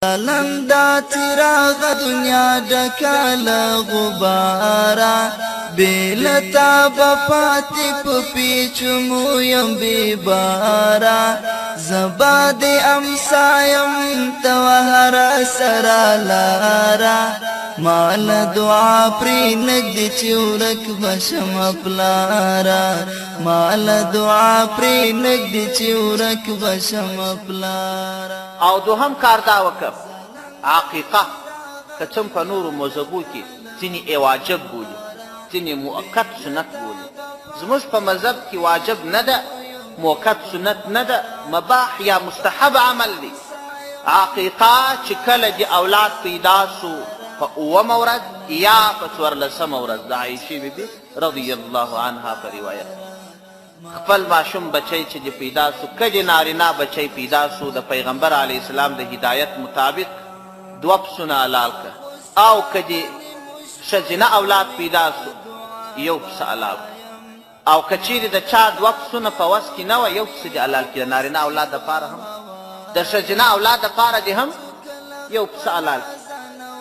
لندا تراغ دنیا ډکه له غباره بېلتا به پاتې په پیچمو یم بېباره زبا د امسا یم ته وهره سره لاره مال دعا پرې نږدې چې ورک به شمه پلاره مال دعا پرې نږدې چې ورک به شمه پلاره. او دوهم کار دا وکړ عقیقه که څه په نورو مذهبو کې ځینې واجب بولي ځینې مؤکد سنت بولي زموږ په مذهب کې واجب نه ده مؤکد سنت نه ده مباح یا مستحب عمل دی. عقیقه چې کله د اولاد پیدا سو په اوومه ورځ یا په څوارلسمه ورځ د عایشې بیبي رضی الله عنها په روایت خپل ماشوم بچی چې د پیدا سو که د نارینه بچی پیدا سو د پیغمبر علیه السلام د هدایت مطابق 2 پسونه حلال که او که د ښځینه اولاد پیدا سو 1 پسه حلال که او که چیرې د چا 2 پسونه په وس کې نه وه 1 پسه دې حلال کړي د نارینه اولاد دپاره هم د ښځینه اولاد دپاره دې هم 1 پسه حلال کړي.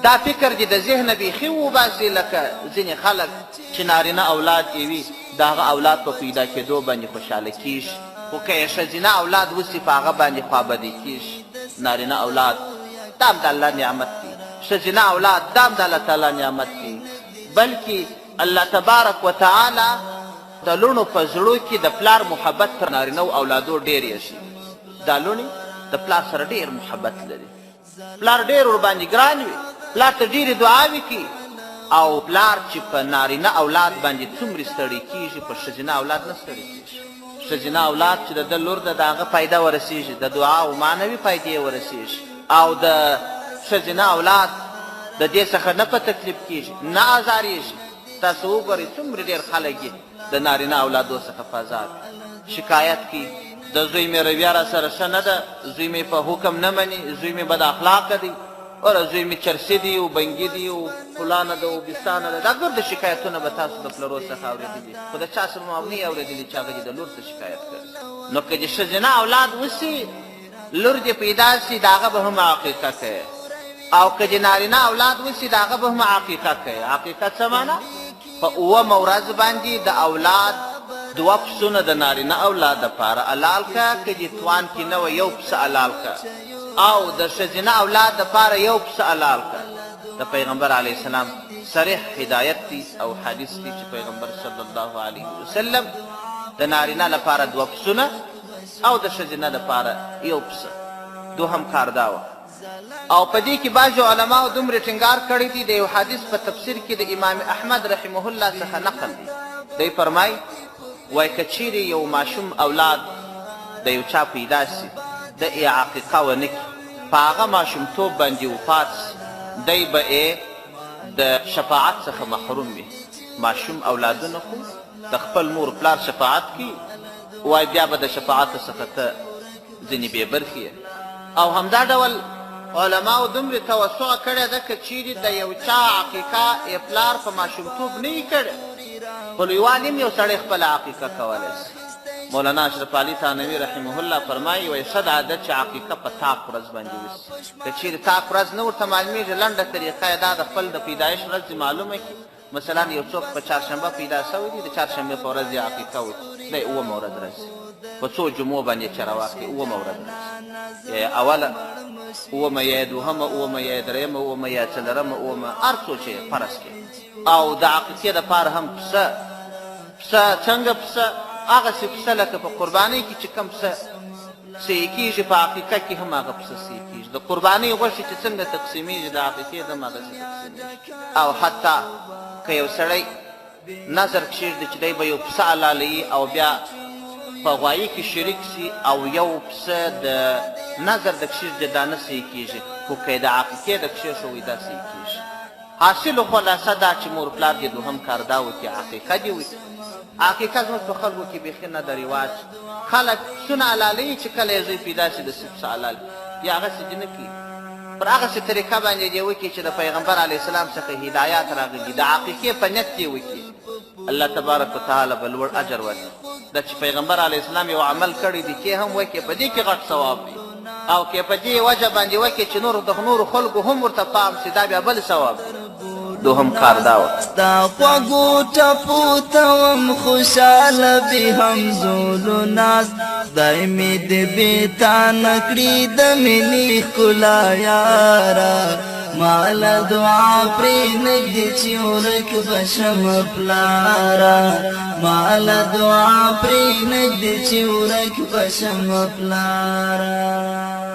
دا فکر دې د ذهنه بیخي وباسي لکه ځینې خلک چې نارینه اولاد یې وي د هغه اولاد په پیدا کېدو باندې خوشحاله کېږي خو که یې ښځینه اولاد وسي په هغه باندې خوابدی کېږي. نارینه اولاد دا هم د الله نعمت دی ښځینه اولاد دا هم د الله تعالی نعمت دی بلکې الله تبارک وتعالی د لوڼو په زړو کې د پلار محبت تر نارینهو اولادو ډېر یې شي. دا لوڼې د پلار سره ډېر محبت لري پلار ډېر ورباندې ګران وي پلار ته ډېرې دعاوې کوي او پلار چې په نارینه اولاد باندې څومره ستړی کېږي په ښځینه اولاد نه ستړی کېږي. ښځینه اولاد چې د ده لور ده د هغه فایده ورسېږي د دعا او معنوي فایدې یې ورسېږي او د ښځینه اولاد د دې څخه نه په تکلیف کېږي نه ازارېږي. تاسو وګورئ څومره ډېر خلک یې د نارینه اولادو څخه په ازار شکایت کوي د زوی مې رویه را سره ښه نه ده زوی مې په حکم نه مني زوی مې بد اخلاقه دی اوره زوی مې چرسي دی او بنګي دی او فلانه ده او بستانه ده دا ګرده شکایتونه به تاسو د پلرو څخه اورېدلي خو د چا څه به نه یې اورېدلي چې هغه دې د لور څه شکایت کوي. نو که د ښځینه اولاد وسي لور دې پیدا سي د هغه به هم عقیقه کوي او که د نارینه اولاد وسي د هغه به هم عقیقه کوي. عقیقه څه معنا په اوومه ورځ باندې د اولاد 2 پسونه د نارینه اولاد دپاره حلال که که دې توان کې نه وه 1 پسه حلال که او د ښځینه اولاد دپاره 1 پسه حلال که. د پیغمبر علیه السلام صریح هدایت دی او حدیث دی چې پیغمبر صلی الله علیه وسلم د نارینه لپاره 2 پسونه او د ښځینه دپاره 1 پسه. دوهم کار دا وه او په دې کې بعضو علماو دومره ټینګار کړی دی د یو حدیث په تفسیر کې د امام احمد رحمه الله څخه نقل دی دی فرمایي وایي که چیرې یو ماشوم اولاد د یو چا پیدا سي د یې عقیقه ونه کړي په هغه ماشومتوب باندې وفات سي دی به یې د شفاعت څخه محروم وي. ماشوم اولادونه خو د خپل مور پلار شفاعت کوي وایي بیا به د شفاعت څخه ته ځینې بې برخې او همدا ډول علماو دومره توسع کړې ده که چیرې د یو چا عقیقه یې پلار په ماشومتوب نه وي کړې په لویوالي هم یو سړی خپله عقیقه کولی سي. مولانا اشرف علي تانوي رحمه الله فرمایي وایي ښه ده چې عقیقه په طاق ورځ باندې وسي که چیرې طاق ورځ نه ورته معلومېږي لنډه طریقه یې دا د خپل د پیدایش ورځ معلومه کړي مثلا یو څوک په چهارشنبه پیدا شوی دی د چهارشنبې په ورځ یې عقیقه وکړي دی 8مه ورځ راځي په څو جمعو باندې چې راواخلي 8مه ورځ راځي یا اوله 8مه یا 2همه 8مه یا 3مه 8مه یا 4مه 8مه هر څو چې فرض کړي. او د عقیقې دپاره هم پسه څنګه پسه هغسې پسه لکه په قربانۍ کې چې کوم پسه سیې کېږي په عقیقه کې هم هغه پسه سیې کېږي د قربانۍ غوښې چې څنګه تقسیمېږي د عقیقې هم هغسې تقسیمېږي. او حتی که یو سړی نظر کښېږدي چې دی به یو پسه حلالوي او بیا په غوایي کې شریک سي او یو پسه د نظر د کښېږدي دا نه سیې کېږي خو که یې د عقیقې د کښېښوي دا سیې کېږي. حاصل خلاصه دا چې مور پلار دې دوهم کار دا وکړي عقیقه دې وکړي. عقیقه زموږ په خلکو کې بیخي نه د رواج خلک پسونه حلالوي چې کله یې زوی پیدا شي د سي پسه حلال یا هغسې دې نه کوي پر هغسې طریقه باندې دې وکړي چې د پیغمبر علیه السلام څخه هدایات راغلي د عقیقې په نیت دې وکړي الله تبارک وتعالی به لوړ اجر ورکړي. دا چې پیغمبر علیه السلام یو عمل کړی دی چې هم وکړي په دې کې غټ ثواب دی او که په دې وجه باندې وکړي چې نورو خلکو هم ورته پام سي دا بیا بل ثواب. دوهم کار دا و ستا خوږو ټپو ته وم خوشحاله به همزولو ناز خدای مې دې بېتانه کړي د مینې ښکلا یاره ماله دعا پرېنږدې چې ورک به شمه پلاره ماله دعا پرېنږدې چې ورک به شمه پلاره